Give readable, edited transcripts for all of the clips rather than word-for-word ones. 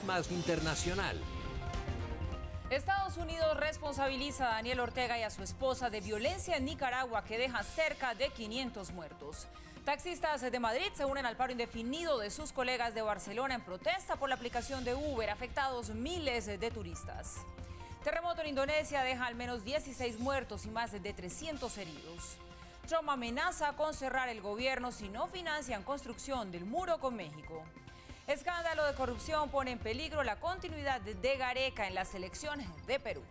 Más Internacional. Estados Unidos responsabiliza a Daniel Ortega y a su esposa de violencia en Nicaragua que deja cerca de 500 muertos. Taxistas de Madrid se unen al paro indefinido de sus colegas de Barcelona en protesta por la aplicación de Uber, afectados miles de turistas. Terremoto en Indonesia deja al menos 16 muertos y más de 300 heridos. Trump amenaza con cerrar el gobierno si no financian construcción del muro con México. Escándalo de corrupción pone en peligro la continuidad de Gareca en las elecciones de Perú.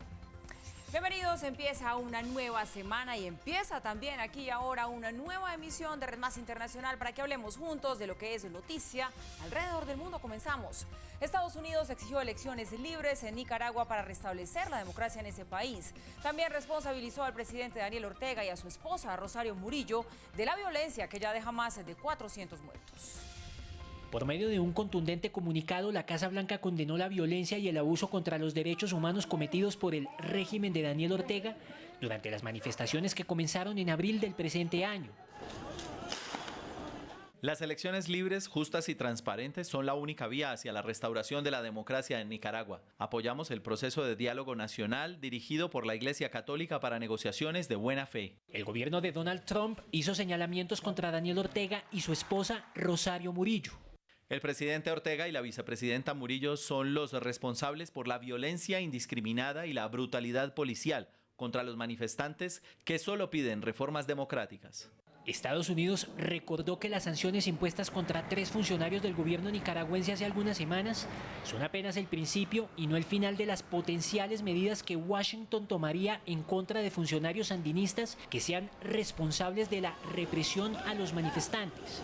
Bienvenidos, empieza una nueva semana y empieza también aquí y ahora una nueva emisión de Red Más Internacional para que hablemos juntos de lo que es noticia alrededor del mundo. Comenzamos. Estados Unidos exigió elecciones libres en Nicaragua para restablecer la democracia en ese país. También responsabilizó al presidente Daniel Ortega y a su esposa Rosario Murillo de la violencia que ya deja más de 400 muertos. Por medio de un contundente comunicado, la Casa Blanca condenó la violencia y el abuso contra los derechos humanos cometidos por el régimen de Daniel Ortega durante las manifestaciones que comenzaron en abril del presente año. Las elecciones libres, justas y transparentes son la única vía hacia la restauración de la democracia en Nicaragua. Apoyamos el proceso de diálogo nacional dirigido por la Iglesia Católica para negociaciones de buena fe. El gobierno de Donald Trump hizo señalamientos contra Daniel Ortega y su esposa Rosario Murillo. El presidente Ortega y la vicepresidenta Murillo son los responsables por la violencia indiscriminada y la brutalidad policial contra los manifestantes que solo piden reformas democráticas. Estados Unidos recordó que las sanciones impuestas contra 3 funcionarios del gobierno nicaragüense hace algunas semanas son apenas el principio y no el final de las potenciales medidas que Washington tomaría en contra de funcionarios sandinistas que sean responsables de la represión a los manifestantes.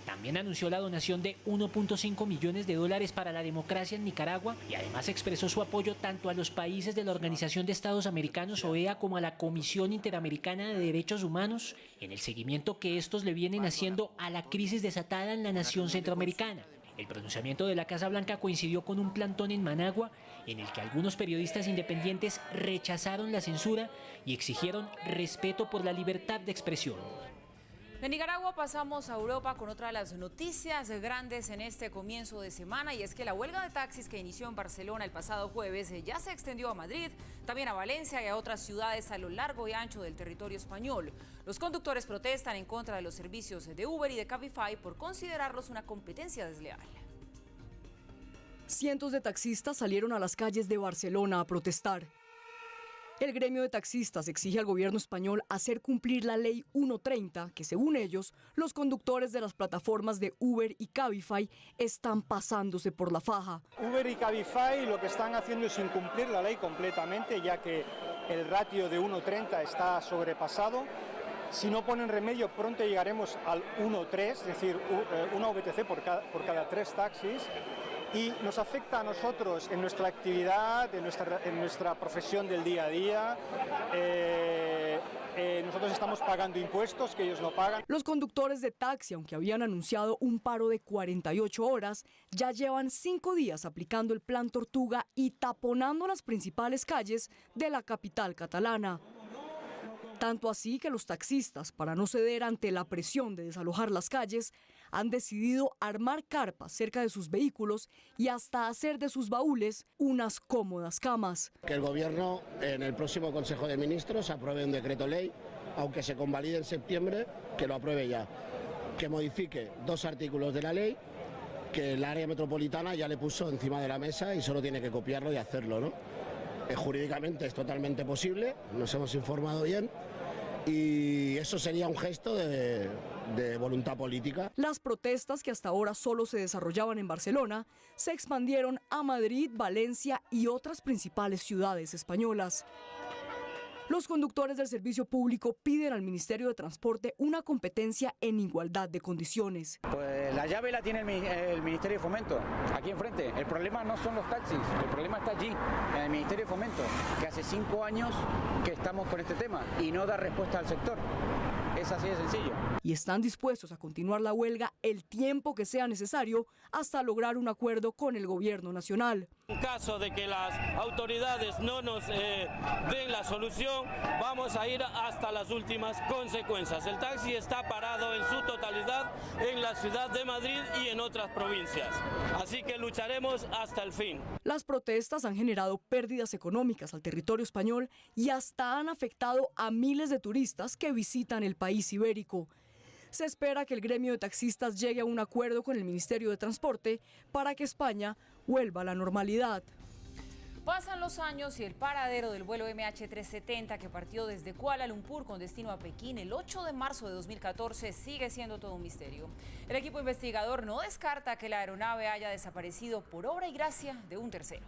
También anunció la donación de $1.5 millones para la democracia en Nicaragua y además expresó su apoyo tanto a los países de la Organización de Estados Americanos, OEA, como a la Comisión Interamericana de Derechos Humanos en el seguimiento que estos le vienen haciendo a la crisis desatada en la nación centroamericana. El pronunciamiento de la Casa Blanca coincidió con un plantón en Managua en el que algunos periodistas independientes rechazaron la censura y exigieron respeto por la libertad de expresión. De Nicaragua pasamos a Europa con otra de las noticias grandes en este comienzo de semana, y es que la huelga de taxis que inició en Barcelona el pasado jueves ya se extendió a Madrid, también a Valencia y a otras ciudades a lo largo y ancho del territorio español. Los conductores protestan en contra de los servicios de Uber y de Cabify por considerarlos una competencia desleal. Cientos de taxistas salieron a las calles de Barcelona a protestar. El gremio de taxistas exige al gobierno español hacer cumplir la ley 130, que según ellos, los conductores de las plataformas de Uber y Cabify están pasándose por la faja. Uber y Cabify lo que están haciendo es incumplir la ley completamente, ya que el ratio de 1,30 está sobrepasado. Si no ponen remedio, pronto llegaremos al 1,3, es decir, una VTC por cada 3 taxis. Y nos afecta a nosotros en nuestra actividad, en nuestra profesión del día a día. Nosotros estamos pagando impuestos que ellos no pagan. Los conductores de taxi, aunque habían anunciado un paro de 48 horas, ya llevan 5 días aplicando el plan Tortuga y taponando las principales calles de la capital catalana. Tanto así que los taxistas, para no ceder ante la presión de desalojar las calles, han decidido armar carpas cerca de sus vehículos y hasta hacer de sus baúles unas cómodas camas. Que el Gobierno en el próximo Consejo de Ministros apruebe un decreto ley, aunque se convalide en septiembre, que lo apruebe ya. Que modifique 2 artículos de la ley que el área metropolitana ya le puso encima de la mesa y solo tiene que copiarlo y hacerlo, ¿no? Jurídicamente es totalmente posible, nos hemos informado bien y eso sería un gesto de voluntad política. Las protestas, que hasta ahora solo se desarrollaban en Barcelona, se expandieron a Madrid, Valencia y otras principales ciudades españolas. Los conductores del servicio público piden al Ministerio de Transporte una competencia en igualdad de condiciones. Pues la llave la tiene el Ministerio de Fomento, aquí enfrente. El problema no son los taxis, el problema está allí, en el Ministerio de Fomento, que hace 5 años que estamos con este tema y no da respuesta al sector. Es así de sencillo. Y están dispuestos a continuar la huelga el tiempo que sea necesario hasta lograr un acuerdo con el gobierno nacional. En caso de que las autoridades no nos den la solución situación vamos a ir hasta las últimas consecuencias. El taxi está parado en su totalidad en la ciudad de Madrid y en otras provincias. Así que lucharemos hasta el fin. Las protestas han generado pérdidas económicas al territorio español y hasta han afectado a miles de turistas que visitan el país ibérico. Se espera que el gremio de taxistas llegue a un acuerdo con el Ministerio de Transporte para que España vuelva a la normalidad. Pasan los años y el paradero del vuelo MH370 que partió desde Kuala Lumpur con destino a Pekín el 8 de marzo de 2014 sigue siendo todo un misterio. El equipo investigador no descarta que la aeronave haya desaparecido por obra y gracia de un tercero.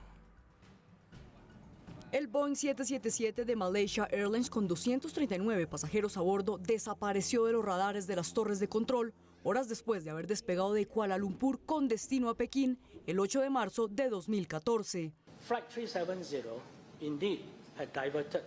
El Boeing 777 de Malaysia Airlines con 239 pasajeros a bordo desapareció de los radares de las torres de control horas después de haber despegado de Kuala Lumpur con destino a Pekín el 8 de marzo de 2014. Flight 370 indeed had diverted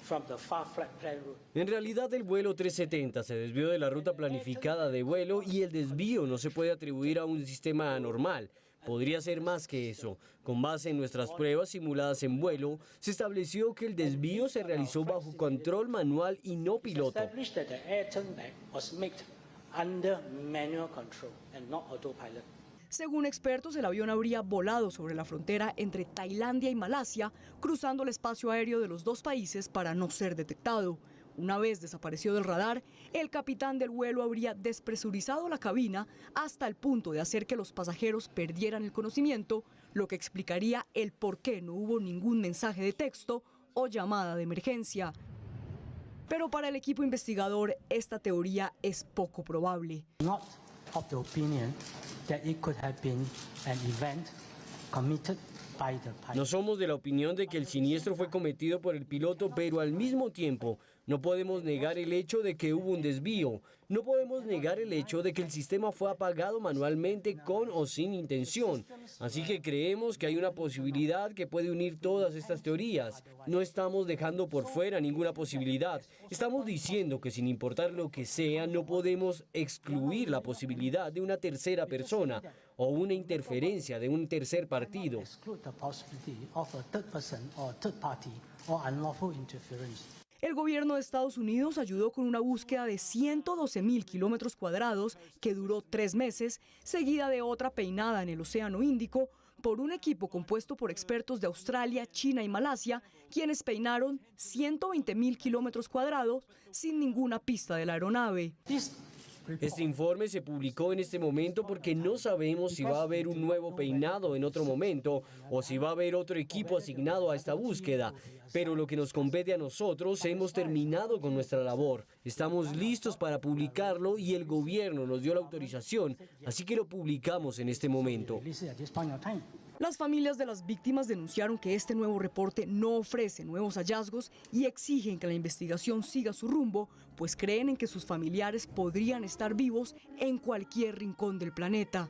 from the far flight plan route. En realidad el vuelo 370 se desvió de la ruta planificada de vuelo y el desvío no se puede atribuir a un sistema anormal. Podría ser más que eso. Con base en nuestras pruebas simuladas en vuelo, se estableció que el desvío se realizó bajo control manual y no piloto. Established that the air turn back was made under manual control and not autopilot. Según expertos, el avión habría volado sobre la frontera entre Tailandia y Malasia, cruzando el espacio aéreo de los dos países para no ser detectado. Una vez desapareció del radar, el capitán del vuelo habría despresurizado la cabina hasta el punto de hacer que los pasajeros perdieran el conocimiento, lo que explicaría el por qué no hubo ningún mensaje de texto o llamada de emergencia. Pero para el equipo investigador, esta teoría es poco probable. Not of the opinion that it could have been an event committed by the pilot. No somos de la opinión de que el siniestro fue cometido por el piloto, pero al mismo tiempo no podemos negar el hecho de que hubo un desvío. No podemos negar el hecho de que el sistema fue apagado manualmente con o sin intención. Así que creemos que hay una posibilidad que puede unir todas estas teorías. No estamos dejando por fuera ninguna posibilidad. Estamos diciendo que sin importar lo que sea, no podemos excluir la posibilidad de una tercera persona o una interferencia de un tercer partido. Exclude the possibility of a third person or third party or unlawful interference. El gobierno de Estados Unidos ayudó con una búsqueda de 112.000 kilómetros cuadrados que duró 3 meses, seguida de otra peinada en el Océano Índico por un equipo compuesto por expertos de Australia, China y Malasia, quienes peinaron 120.000 kilómetros cuadrados sin ninguna pista de la aeronave. Este informe se publicó en este momento porque no sabemos si va a haber un nuevo peinado en otro momento o si va a haber otro equipo asignado a esta búsqueda. Pero lo que nos compete a nosotros, hemos terminado con nuestra labor. Estamos listos para publicarlo y el gobierno nos dio la autorización, así que lo publicamos en este momento. Las familias de las víctimas denunciaron que este nuevo reporte no ofrece nuevos hallazgos y exigen que la investigación siga su rumbo, pues creen en que sus familiares podrían estar vivos en cualquier rincón del planeta.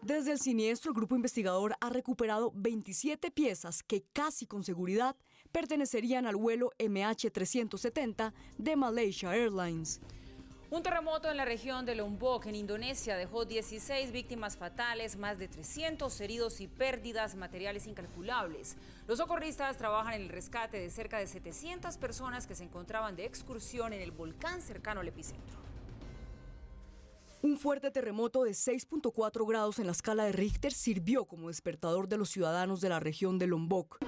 Desde el siniestro, el grupo investigador ha recuperado 27 piezas que casi con seguridad pertenecerían al vuelo MH370 de Malaysia Airlines. Un terremoto en la región de Lombok, en Indonesia, dejó 16 víctimas fatales, más de 300 heridos y pérdidas materiales incalculables. Los socorristas trabajan en el rescate de cerca de 700 personas que se encontraban de excursión en el volcán cercano al epicentro. Un fuerte terremoto de 6.4 grados en la escala de Richter sirvió como despertador de los ciudadanos de la región de Lombok.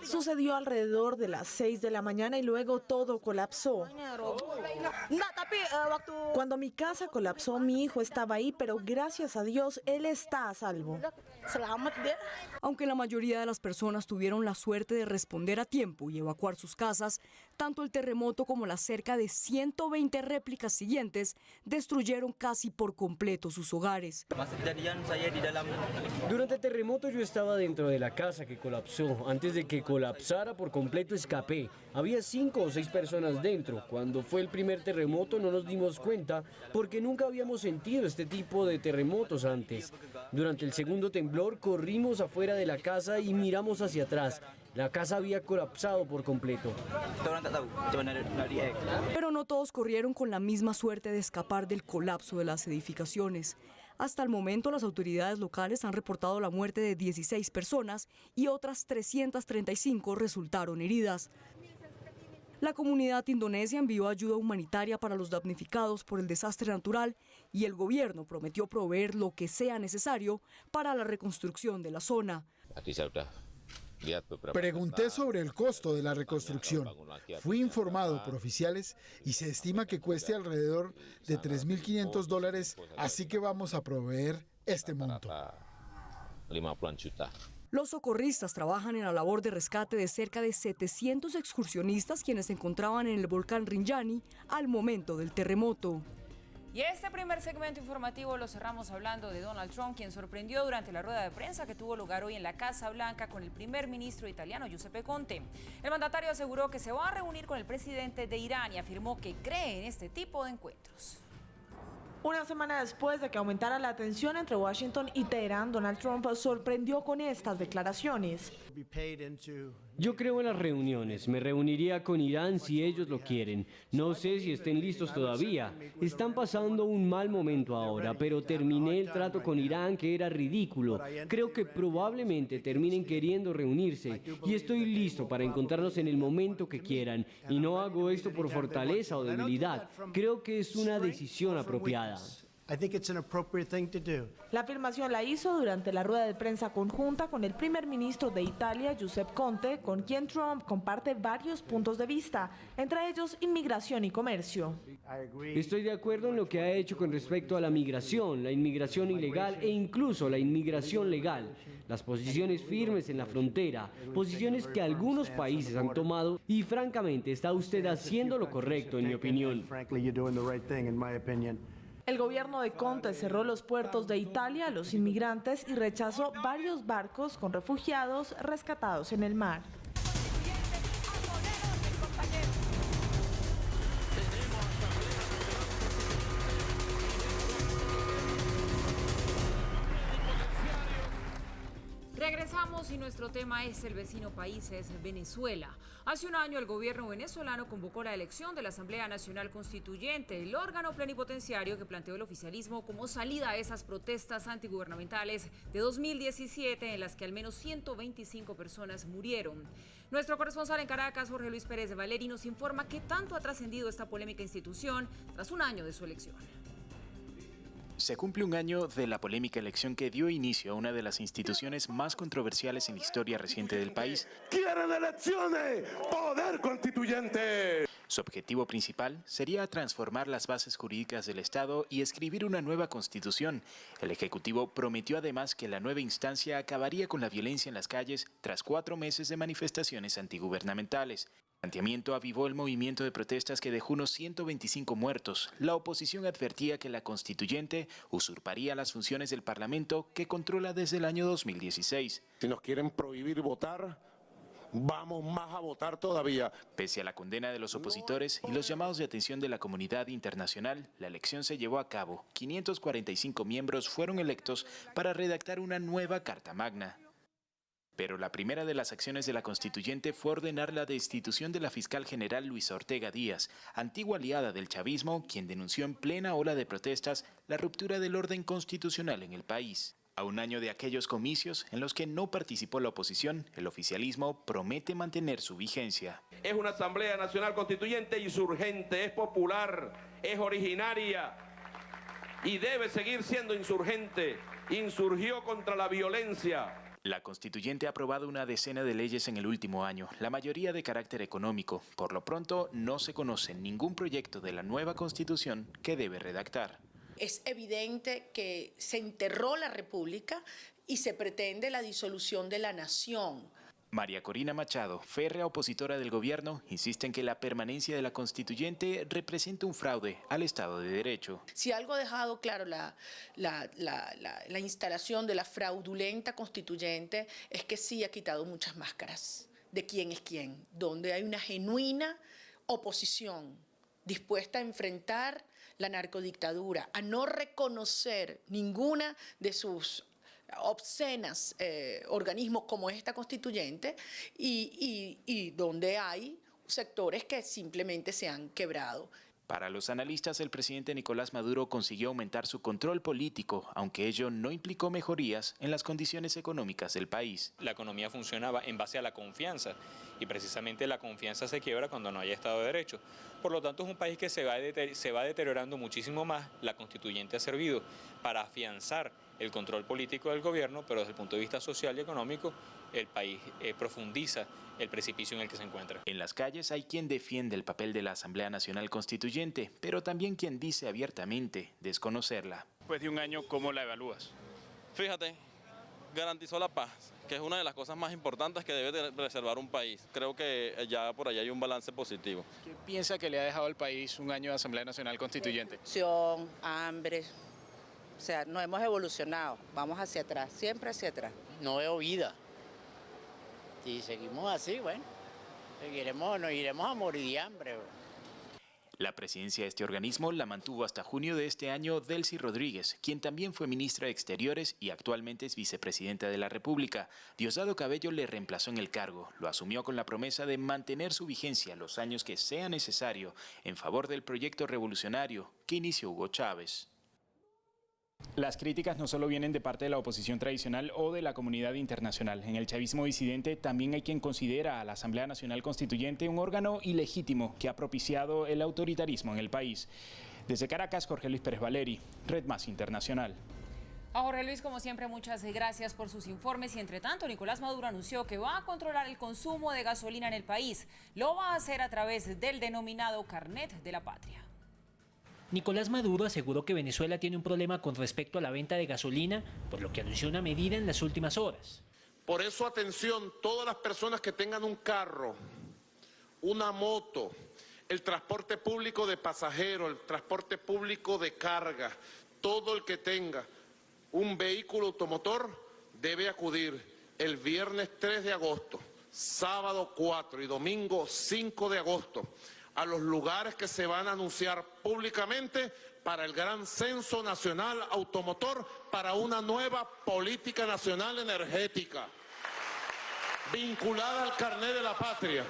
Sucedió alrededor de las 6 de la mañana y luego todo colapsó. Cuando mi casa colapsó, mi hijo estaba ahí, pero gracias a Dios, él está a salvo. Aunque la mayoría de las personas tuvieron la suerte de responder a tiempo y evacuar sus casas, tanto el terremoto como las cerca de 120 réplicas siguientes destruyeron casi por completo sus hogares. Durante el terremoto yo estaba dentro de la casa que colapsó. Antes de que colapsara por completo escapé. Había 5 o 6 personas dentro. Cuando fue el primer terremoto no nos dimos cuenta porque nunca habíamos sentido este tipo de terremotos antes. Durante el segundo temblor corrimos afuera de la casa y miramos hacia atrás. La casa había colapsado por completo. Pero no todos corrieron con la misma suerte de escapar del colapso de las edificaciones. Hasta el momento, las autoridades locales han reportado la muerte de 16 personas y otras 335 resultaron heridas. La comunidad indonesia envió ayuda humanitaria para los damnificados por el desastre natural y el gobierno prometió proveer lo que sea necesario para la reconstrucción de la zona. Pregunté sobre el costo de la reconstrucción. Fui informado por oficiales y se estima que cueste alrededor de $3.500, así que vamos a proveer este monto. Los socorristas trabajan en la labor de rescate de cerca de 700 excursionistas quienes se encontraban en el volcán Rinjani al momento del terremoto. Y este primer segmento informativo lo cerramos hablando de Donald Trump, quien sorprendió durante la rueda de prensa que tuvo lugar hoy en la Casa Blanca con el primer ministro italiano Giuseppe Conte. El mandatario aseguró que se va a reunir con el presidente de Irán y afirmó que cree en este tipo de encuentros. Una semana después de que aumentara la tensión entre Washington y Teherán, Donald Trump sorprendió con estas declaraciones. Yo creo en las reuniones. Me reuniría con Irán si ellos lo quieren. No sé si estén listos todavía. Están pasando un mal momento ahora, pero terminé el trato con Irán que era ridículo. Creo que probablemente terminen queriendo reunirse y estoy listo para encontrarnos en el momento que quieran. Y no hago esto por fortaleza o debilidad. Creo que es una decisión apropiada. La afirmación la hizo durante la rueda de prensa conjunta con el primer ministro de Italia, Giuseppe Conte, con quien Trump comparte varios puntos de vista, entre ellos inmigración y comercio. Estoy de acuerdo en lo que ha hecho con respecto a la migración, la inmigración ilegal e incluso la inmigración legal. Las posiciones firmes en la frontera, posiciones que algunos países han tomado y francamente está usted haciendo lo correcto en mi opinión. El gobierno de Conte cerró los puertos de Italia a los inmigrantes y rechazó varios barcos con refugiados rescatados en el mar. Regresamos y nuestro tema es el vecino país, es Venezuela. Hace un año el gobierno venezolano convocó la elección de la Asamblea Nacional Constituyente, el órgano plenipotenciario que planteó el oficialismo como salida a esas protestas antigubernamentales de 2017 en las que al menos 125 personas murieron. Nuestro corresponsal en Caracas, Jorge Luis Pérez de Valeri, nos informa qué tanto ha trascendido esta polémica institución tras un año de su elección. Se cumple un año de la polémica elección que dio inicio a una de las instituciones más controversiales en la historia reciente del país. ¡Quieren elecciones! ¡Poder constituyente! Su objetivo principal sería transformar las bases jurídicas del Estado y escribir una nueva constitución. El Ejecutivo prometió además que la nueva instancia acabaría con la violencia en las calles tras 4 meses de manifestaciones antigubernamentales. El planteamiento avivó el movimiento de protestas que dejó unos 125 muertos. La oposición advertía que la constituyente usurparía las funciones del Parlamento que controla desde el año 2016. Si nos quieren prohibir votar, vamos más a votar todavía. Pese a la condena de los opositores y los llamados de atención de la comunidad internacional, la elección se llevó a cabo. 545 miembros fueron electos para redactar una nueva Carta Magna. Pero la primera de las acciones de la constituyente fue ordenar la destitución de la fiscal general Luisa Ortega Díaz, antigua aliada del chavismo, quien denunció en plena ola de protestas la ruptura del orden constitucional en el país. A un año de aquellos comicios en los que no participó la oposición, el oficialismo promete mantener su vigencia. Es una Asamblea Nacional Constituyente insurgente, es popular, es originaria y debe seguir siendo insurgente. Insurgió contra la violencia. La constituyente ha aprobado una decena de leyes en el último año, la mayoría de carácter económico. Por lo pronto, no se conoce ningún proyecto de la nueva constitución que debe redactar. Es evidente que se enterró la República y se pretende la disolución de la nación. María Corina Machado, férrea opositora del gobierno, insiste en que la permanencia de la constituyente representa un fraude al Estado de Derecho. Si algo ha dejado claro la instalación de la fraudulenta constituyente es que sí ha quitado muchas máscaras de quién es quién, donde hay una genuina oposición dispuesta a enfrentar la narcodictadura, a no reconocer ninguna de sus obscenas organismos como esta constituyente y donde hay sectores que simplemente se han quebrado. Para los analistas, el presidente Nicolás Maduro consiguió aumentar su control político, aunque ello no implicó mejorías en las condiciones económicas del país. La economía funcionaba en base a la confianza y precisamente la confianza se quiebra cuando no hay Estado de Derecho. Por lo tanto, es un país que se va deteriorando muchísimo más. La constituyente ha servido para afianzar el control político del gobierno, pero desde el punto de vista social y económico, el país profundiza el precipicio en el que se encuentra. En las calles hay quien defiende el papel de la Asamblea Nacional Constituyente, pero también quien dice abiertamente desconocerla. Después de un año, ¿cómo la evalúas? Fíjate, garantizó la paz, que es una de las cosas más importantes que debe de preservar un país. Creo que ya por allá hay un balance positivo. ¿Qué piensa que le ha dejado al país un año de Asamblea Nacional Constituyente? Corrupción, hambre, o sea, no hemos evolucionado, vamos hacia atrás, siempre hacia atrás. No veo vida. Si seguimos así, bueno, nos iremos a morir de hambre. La presidencia de este organismo la mantuvo hasta junio de este año Delcy Rodríguez, quien también fue ministra de Exteriores y actualmente es vicepresidenta de la República. Diosdado Cabello le reemplazó en el cargo. Lo asumió con la promesa de mantener su vigencia los años que sea necesario en favor del proyecto revolucionario que inició Hugo Chávez. Las críticas no solo vienen de parte de la oposición tradicional o de la comunidad internacional. En el chavismo disidente también hay quien considera a la Asamblea Nacional Constituyente un órgano ilegítimo que ha propiciado el autoritarismo en el país. Desde Caracas, Jorge Luis Pérez Valeri, Red Más Internacional. A Jorge Luis, como siempre, muchas gracias por sus informes. Y entre tanto, Nicolás Maduro anunció que va a controlar el consumo de gasolina en el país. Lo va a hacer a través del denominado Carnet de la Patria. Nicolás Maduro aseguró que Venezuela tiene un problema con respecto a la venta de gasolina, por lo que anunció una medida en las últimas horas. Por eso, atención, todas las personas que tengan un carro, una moto, el transporte público de pasajeros, el transporte público de carga, todo el que tenga un vehículo automotor debe acudir el viernes 3 de agosto, sábado 4 y domingo 5 de agosto a los lugares que se van a anunciar públicamente para el gran censo nacional automotor, para una nueva política nacional energética vinculada al Carnet de la Patria.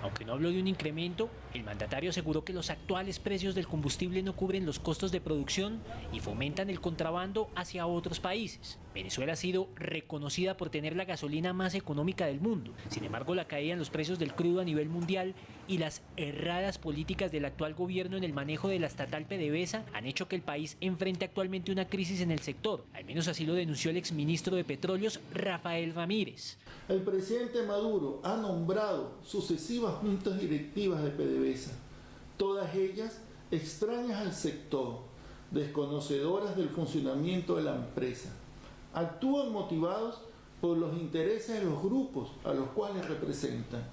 Aunque no habló de un incremento, el mandatario aseguró que los actuales precios del combustible no cubren los costos de producción y fomentan el contrabando hacia otros países. Venezuela ha sido reconocida por tener la gasolina más económica del mundo. Sin embargo, la caída en los precios del crudo a nivel mundial y las erradas políticas del actual gobierno en el manejo de la estatal PDVSA han hecho que el país enfrente actualmente una crisis en el sector. Al menos así lo denunció el exministro de Petróleos, Rafael Ramírez. El presidente Maduro ha nombrado sucesivas juntas directivas de PDVSA, todas ellas extrañas al sector, desconocedoras del funcionamiento de la empresa. Actúan motivados por los intereses de los grupos a los cuales representan.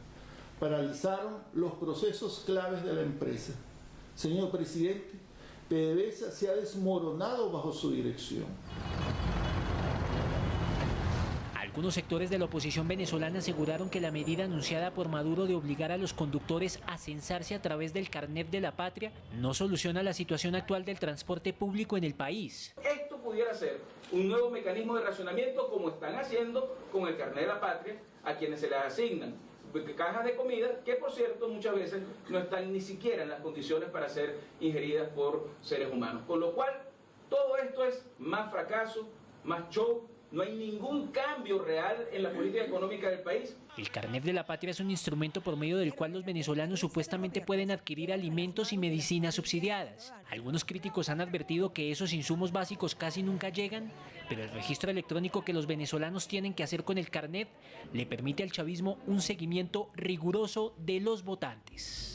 Paralizaron los procesos claves de la empresa. Señor presidente, PDVSA se ha desmoronado bajo su dirección. Algunos sectores de la oposición venezolana aseguraron que la medida anunciada por Maduro de obligar a los conductores a censarse a través del Carnet de la Patria no soluciona la situación actual del transporte público en el país. Esto pudiera ser un nuevo mecanismo de racionamiento, como están haciendo con el Carnet de la Patria a quienes se les asignan cajas de comida, que por cierto muchas veces no están ni siquiera en las condiciones para ser ingeridas por seres humanos. Con lo cual, todo esto es más fracaso, más show. No hay ningún cambio real en la política económica del país. El Carnet de la Patria es un instrumento por medio del cual los venezolanos supuestamente pueden adquirir alimentos y medicinas subsidiadas. Algunos críticos han advertido que esos insumos básicos casi nunca llegan, pero el registro electrónico que los venezolanos tienen que hacer con el Carnet le permite al chavismo un seguimiento riguroso de los votantes.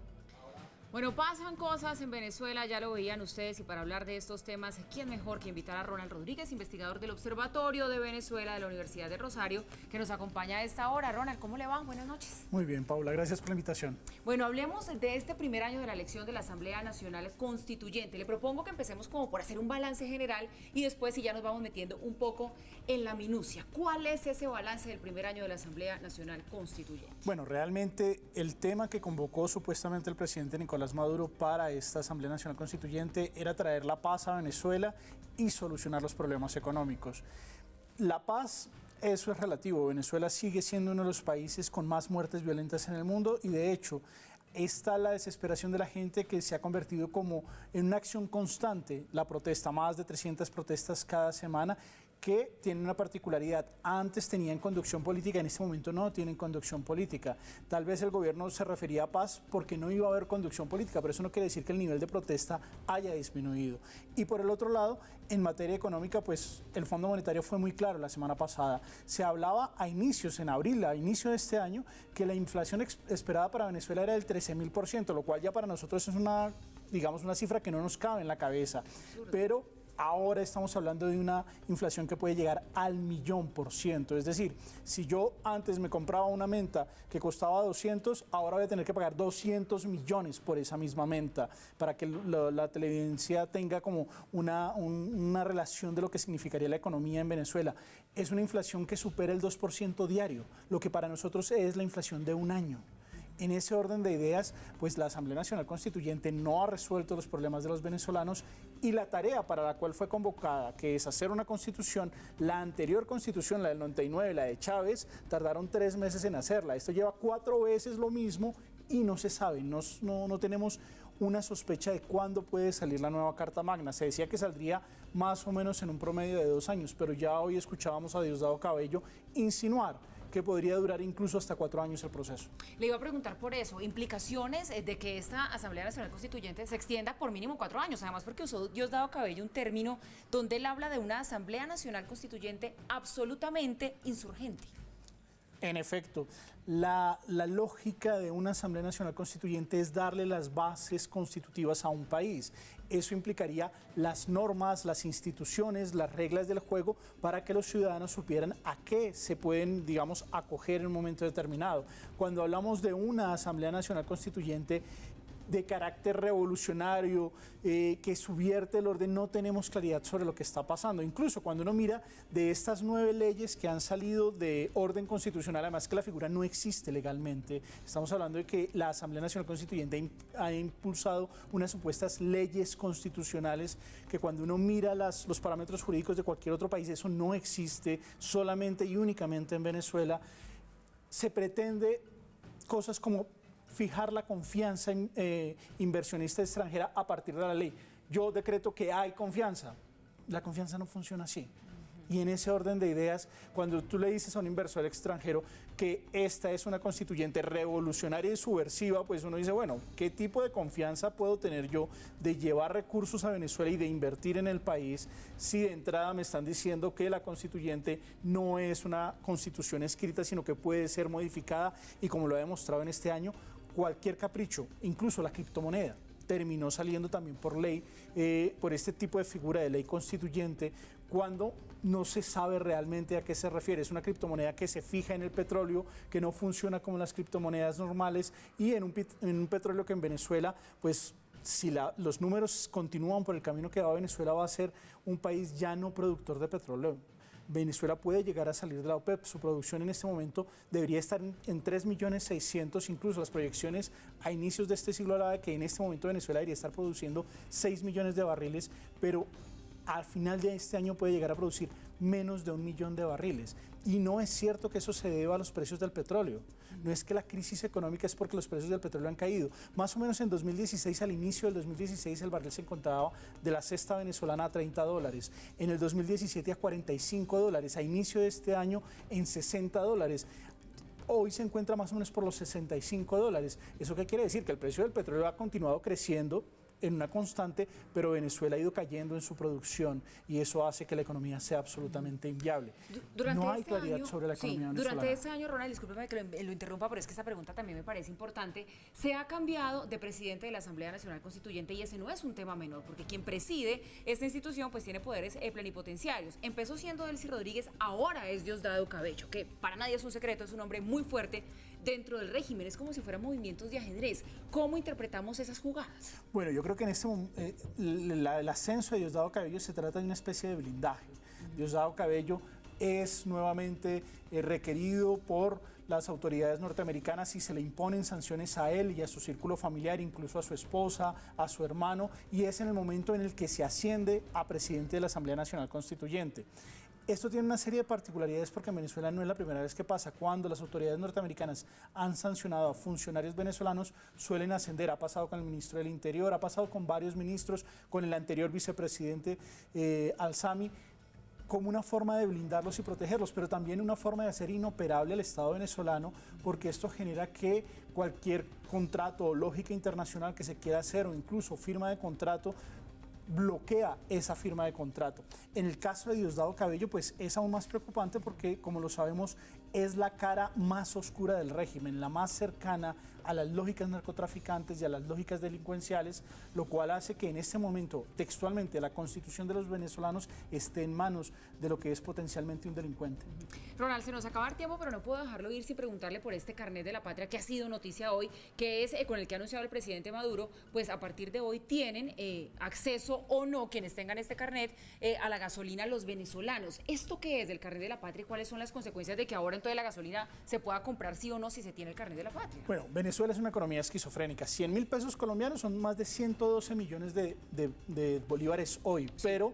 Bueno, pasan cosas en Venezuela, ya lo veían ustedes, y para hablar de estos temas, ¿quién mejor que invitar a Ronald Rodríguez, investigador del Observatorio de Venezuela de la Universidad de Rosario, que nos acompaña a esta hora? Ronald, ¿cómo le va? Buenas noches. Muy bien, Paula, gracias por la invitación. Bueno, hablemos de este primer año de la elección de la Asamblea Nacional Constituyente. Le propongo que empecemos como por hacer un balance general y después si ya nos vamos metiendo un poco en la minucia. ¿Cuál es ese balance del primer año de la Asamblea Nacional Constituyente? Bueno, realmente el tema que convocó supuestamente el presidente Nicolás Maduro para esta Asamblea Nacional Constituyente era traer la paz a Venezuela y solucionar los problemas económicos. La paz, eso es relativo. Venezuela sigue siendo uno de los países con más muertes violentas en el mundo y de hecho está la desesperación de la gente que se ha convertido como en una acción constante, la protesta, más de 300 protestas cada semana que tienen una particularidad. Antes tenían conducción política, en este momento no tienen conducción política. Tal vez el gobierno se refería a paz porque no iba a haber conducción política, pero eso no quiere decir que el nivel de protesta haya disminuido. Y por el otro lado, en materia económica, pues el Fondo Monetario fue muy claro la semana pasada. Se hablaba a inicios, en abril, a inicio de este año, que la inflación esperada para Venezuela era del 13.000%, lo cual ya para nosotros es una, digamos, una cifra que no nos cabe en la cabeza. Pero ahora estamos hablando de una inflación que puede llegar al 1.000.000%. Es decir, si yo antes me compraba una menta que costaba 200, ahora voy a tener que pagar 200 millones por esa misma menta, para que la televidencia tenga como una relación de lo que significaría la economía en Venezuela. Es una inflación que supera el 2% diario, lo que para nosotros es la inflación de un año. En ese orden de ideas, pues la Asamblea Nacional Constituyente no ha resuelto los problemas de los venezolanos y la tarea para la cual fue convocada, que es hacer una constitución, la anterior constitución, la del 99, la de Chávez, tardaron 3 meses en hacerla. Esto lleva 4 veces lo mismo y no se sabe, no tenemos una sospecha de cuándo puede salir la nueva Carta Magna. Se decía que saldría más o menos en un promedio de 2 años, pero ya hoy escuchábamos a Diosdado Cabello insinuar que podría durar incluso hasta 4 años el proceso. Le iba a preguntar por eso, implicaciones de que esta Asamblea Nacional Constituyente se extienda por mínimo 4 años, además porque usó Diosdado Cabello un término donde él habla de una Asamblea Nacional Constituyente absolutamente insurgente. En efecto, la lógica de una Asamblea Nacional Constituyente es darle las bases constitutivas a un país. Eso implicaría las normas, las instituciones, las reglas del juego para que los ciudadanos supieran a qué se pueden, digamos, acoger en un momento determinado. Cuando hablamos de una Asamblea Nacional Constituyente de carácter revolucionario, que subvierte el orden, no tenemos claridad sobre lo que está pasando. Incluso cuando uno mira de estas 9 leyes que han salido de orden constitucional, además que la figura no existe legalmente, estamos hablando de que la Asamblea Nacional Constituyente ha impulsado unas supuestas leyes constitucionales que cuando uno mira los parámetros jurídicos de cualquier otro país, eso no existe, solamente y únicamente en Venezuela. Se pretende cosas como fijar la confianza inversionista extranjera a partir de la ley. Yo decreto que hay confianza. La confianza no funciona así. Y en ese orden de ideas, cuando tú le dices a un inversor extranjero que esta es una constituyente revolucionaria y subversiva, pues uno dice, bueno, ¿qué tipo de confianza puedo tener yo de llevar recursos a Venezuela y de invertir en el país si de entrada me están diciendo que la constituyente no es una constitución escrita, sino que puede ser modificada y, como lo ha demostrado en este año, cualquier capricho, incluso la criptomoneda, terminó saliendo también por ley, por este tipo de figura de ley constituyente, cuando no se sabe realmente a qué se refiere. Es una criptomoneda que se fija en el petróleo, que no funciona como las criptomonedas normales y en un petróleo que en Venezuela, pues si los números continúan por el camino que va, Venezuela va a ser un país ya no productor de petróleo. Venezuela puede llegar a salir de la OPEP. Su producción en este momento debería estar en 3.600.000, incluso las proyecciones a inicios de este siglo hablaban de que en este momento Venezuela debería estar produciendo 6 millones de barriles, pero al final de este año puede llegar a producir menos de 1 millón de barriles. Y no es cierto que eso se deba a los precios del petróleo. No es que la crisis económica es porque los precios del petróleo han caído. Más o menos en 2016, al inicio del 2016, el barril se encontraba de la cesta venezolana a $30. En el 2017 a $45. A inicio de este año en $60. Hoy se encuentra más o menos por los $65. ¿Eso qué quiere decir? Que el precio del petróleo ha continuado creciendo en una constante, pero Venezuela ha ido cayendo en su producción y eso hace que la economía sea absolutamente inviable. No hay claridad sobre la economía venezolana. Durante este año, Ronald, discúlpeme que lo interrumpa, pero es que esta pregunta también me parece importante. Se ha cambiado de presidente de la Asamblea Nacional Constituyente y ese no es un tema menor, porque quien preside esta institución pues tiene poderes plenipotenciarios. Empezó siendo Delcy Rodríguez, ahora es Diosdado Cabello, que para nadie es un secreto, es un hombre muy fuerte dentro del régimen, es como si fueran movimientos de ajedrez. ¿Cómo interpretamos esas jugadas? Bueno, yo creo que en este momento el ascenso de Diosdado Cabello se trata de una especie de blindaje. Diosdado Cabello es nuevamente requerido por las autoridades norteamericanas y se le imponen sanciones a él y a su círculo familiar, incluso a su esposa, a su hermano, y es en el momento en el que se asciende a presidente de la Asamblea Nacional Constituyente. Esto tiene una serie de particularidades porque en Venezuela no es la primera vez que pasa. Cuando las autoridades norteamericanas han sancionado a funcionarios venezolanos, suelen ascender. Ha pasado con el ministro del Interior, ha pasado con varios ministros, con el anterior vicepresidente Alzami. como una forma de blindarlos y protegerlos, pero también una forma de hacer inoperable al Estado venezolano, porque esto genera que cualquier contrato o lógica internacional que se quiera hacer o incluso firma de contrato bloquea esa firma de contrato. En el caso de Diosdado Cabello, pues es aún más preocupante porque, como lo sabemos, es la cara más oscura del régimen, la más cercana a las lógicas narcotraficantes y a las lógicas delincuenciales, lo cual hace que en este momento, textualmente, la constitución de los venezolanos esté en manos de lo que es potencialmente un delincuente. Ronald, se nos acaba el tiempo, pero no puedo dejarlo ir sin preguntarle por este carnet de la patria que ha sido noticia hoy, que es con el que ha anunciado el presidente Maduro, pues a partir de hoy tienen acceso o no, quienes tengan este carnet, a la gasolina los venezolanos. ¿Esto qué es del carnet de la patria y cuáles son las consecuencias de que ahora entonces la gasolina se pueda comprar sí o no si se tiene el carnet de la patria? Bueno, Venezuela es una economía esquizofrénica. 100.000 pesos colombianos son más de 112 millones de bolívares hoy, pero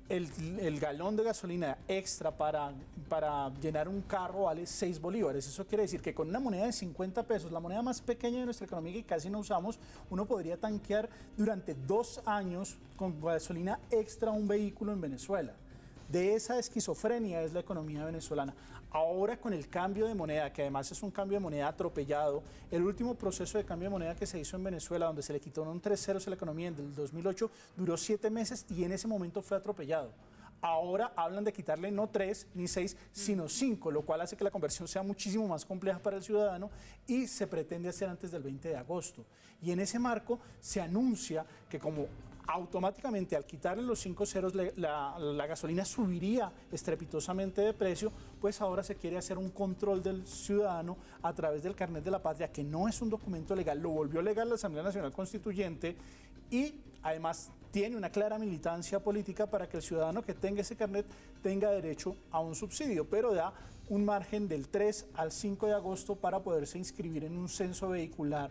el galón de gasolina extra para llenar un carro vale 6 bolívares. Eso quiere decir que con una moneda de 50 pesos, la moneda más pequeña de nuestra economía que casi no usamos, uno podría tanquear durante 2 años con gasolina extra un vehículo en Venezuela. De esa esquizofrenia es la economía venezolana. Ahora con el cambio de moneda, que además es un cambio de moneda atropellado, el último proceso de cambio de moneda que se hizo en Venezuela, donde se le quitó un 3 ceros a la economía en el 2008, duró 7 meses y en ese momento fue atropellado. Ahora hablan de quitarle no 3 ni 6, sino 5, lo cual hace que la conversión sea muchísimo más compleja para el ciudadano y se pretende hacer antes del 20 de agosto. Y en ese marco se anuncia que como automáticamente al quitarle los 5 ceros la gasolina subiría estrepitosamente de precio, pues ahora se quiere hacer un control del ciudadano a través del carnet de la patria, que no es un documento legal, lo volvió legal la Asamblea Nacional Constituyente y además tiene una clara militancia política para que el ciudadano que tenga ese carnet tenga derecho a un subsidio, pero da un margen del 3 al 5 de agosto para poderse inscribir en un censo vehicular.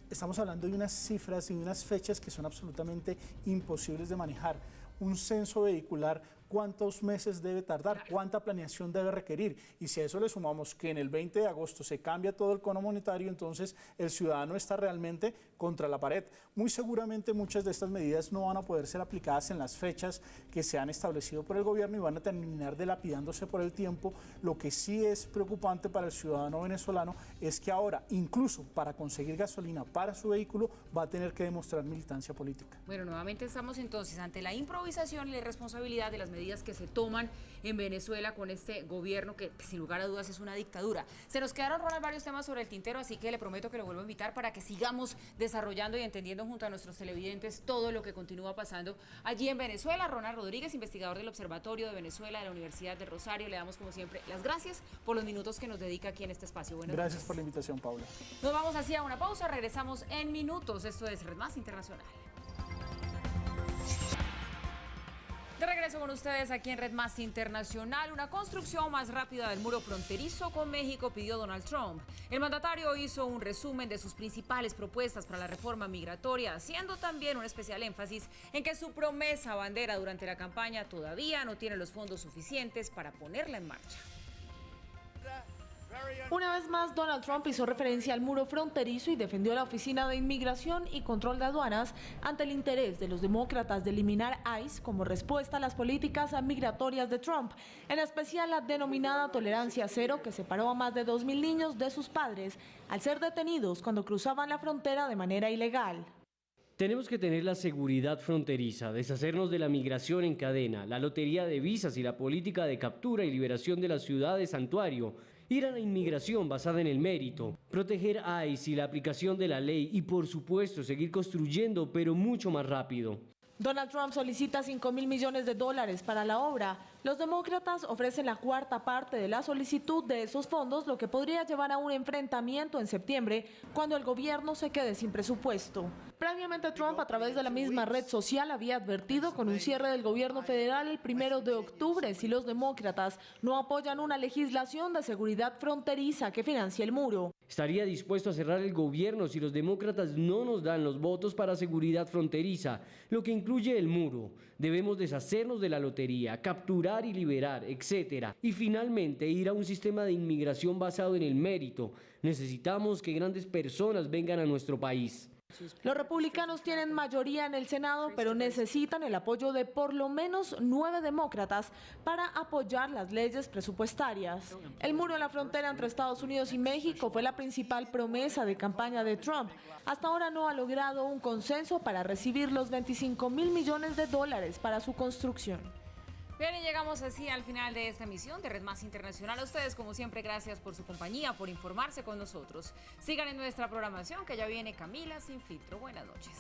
Estamos hablando de unas cifras y de unas fechas que son absolutamente imposibles de manejar. Un censo vehicular, ¿cuántos meses debe tardar? ¿Cuánta planeación debe requerir? Y si a eso le sumamos que en el 20 de agosto se cambia todo el cono monetario, entonces el ciudadano está realmente contra la pared. Muy seguramente muchas de estas medidas no van a poder ser aplicadas en las fechas que se han establecido por el gobierno y van a terminar dilapidándose por el tiempo. Lo que sí es preocupante para el ciudadano venezolano es que ahora, incluso para conseguir gasolina para su vehículo, va a tener que demostrar militancia política. Bueno, nuevamente estamos entonces ante la improvisación y la irresponsabilidad de las medidas que se toman en Venezuela con este gobierno que sin lugar a dudas es una dictadura. Se nos quedaron, Ronald, varios temas sobre el tintero, así que le prometo que lo vuelvo a invitar para que sigamos desarrollando y entendiendo junto a nuestros televidentes todo lo que continúa pasando allí en Venezuela. Ronald Rodríguez, investigador del Observatorio de Venezuela de la Universidad de Rosario, le damos como siempre las gracias por los minutos que nos dedica aquí en este espacio. Buenas Gracias noches. por la invitación, Paula. Nos vamos hacia una pausa, regresamos en minutos. Esto es Red Más Internacional. De regreso con ustedes aquí en Red Más Internacional. Una construcción más rápida del muro fronterizo con México pidió Donald Trump. El mandatario hizo un resumen de sus principales propuestas para la reforma migratoria, haciendo también un especial énfasis en que su promesa bandera durante la campaña todavía no tiene los fondos suficientes para ponerla en marcha. Una vez más, Donald Trump hizo referencia al muro fronterizo y defendió la Oficina de Inmigración y Control de Aduanas ante el interés de los demócratas de eliminar ICE como respuesta a las políticas migratorias de Trump, en especial la denominada tolerancia cero, que separó a más de 2.000 niños de sus padres al ser detenidos cuando cruzaban la frontera de manera ilegal. Tenemos que tener la seguridad fronteriza, deshacernos de la migración en cadena, la lotería de visas y la política de captura y liberación de las ciudades santuario, ir a la inmigración basada en el mérito, proteger ICE y la aplicación de la ley y por supuesto seguir construyendo pero mucho más rápido. Donald Trump solicita $5.000 millones para la obra. Los demócratas ofrecen la cuarta parte de la solicitud de esos fondos, lo que podría llevar a un enfrentamiento en septiembre cuando el gobierno se quede sin presupuesto. Previamente, Trump, a través de la misma red social, había advertido con un cierre del gobierno federal el 1 de octubre si los demócratas no apoyan una legislación de seguridad fronteriza que financie el muro. Estaría dispuesto a cerrar el gobierno si los demócratas no nos dan los votos para seguridad fronteriza, lo que incluye el muro. Debemos deshacernos de la lotería, capturar y liberar, etc. Y finalmente ir a un sistema de inmigración basado en el mérito. Necesitamos que grandes personas vengan a nuestro país. Los republicanos tienen mayoría en el Senado, pero necesitan el apoyo de por lo menos 9 demócratas para apoyar las leyes presupuestarias. El muro en la frontera entre Estados Unidos y México fue la principal promesa de campaña de Trump. Hasta ahora no ha logrado un consenso para recibir los $25.000 millones para su construcción. Bien, y llegamos así al final de esta emisión de Red Más Internacional. A ustedes, como siempre, gracias por su compañía, por informarse con nosotros. Sigan en nuestra programación, que ya viene Camila Sin Filtro. Buenas noches.